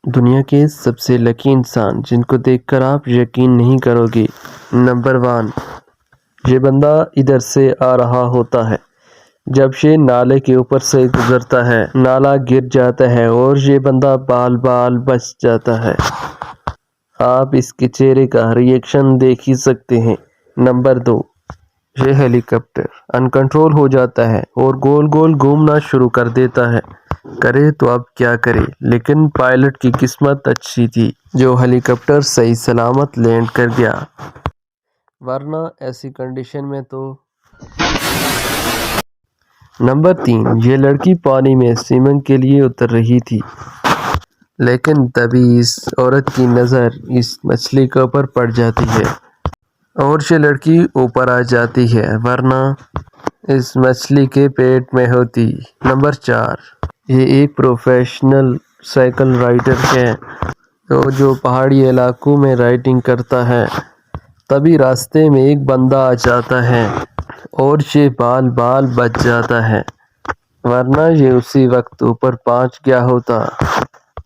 دنیا کے سب سے لکی انسان جن کو دیکھ کر آپ یقین نہیں کرو گے۔ نمبر 1، یہ بندہ ادھر سے آ رہا ہوتا ہے، جب یہ نالے کے اوپر سے گزرتا ہے نالا گر جاتا ہے اور یہ بندہ بال بال بچ جاتا ہے۔ آپ اس کے چہرے کا ریئیکشن دیکھ ہی سکتے ہیں۔ نمبر 2، یہ ہیلی کاپٹر انکنٹرول ہو جاتا ہے اور گول گول گھومنا شروع کر دیتا ہے۔ کرے تو اب کیا کرے، لیکن پائلٹ کی قسمت اچھی تھی جو ہیلی کاپٹر صحیح سلامت لینڈ کر گیا، ورنہ ایسی کنڈیشن میں تو۔ نمبر 3، یہ لڑکی پانی میں سوئمنگ کے لیے اتر رہی تھی، لیکن تبھی اس عورت کی نظر اس مچھلی کے اوپر پڑ جاتی ہے اور یہ لڑکی اوپر آ جاتی ہے، ورنہ اس مچھلی کے پیٹ میں ہوتی۔ نمبر 4، یہ ایک پروفیشنل سائیکل رائڈر ہے جو پہاڑی علاقوں میں رائڈنگ کرتا ہے۔ تبھی راستے میں ایک بندہ آ جاتا ہے اور یہ بال بال بچ جاتا ہے، ورنہ یہ اسی وقت اوپر پہنچ گیا ہوتا۔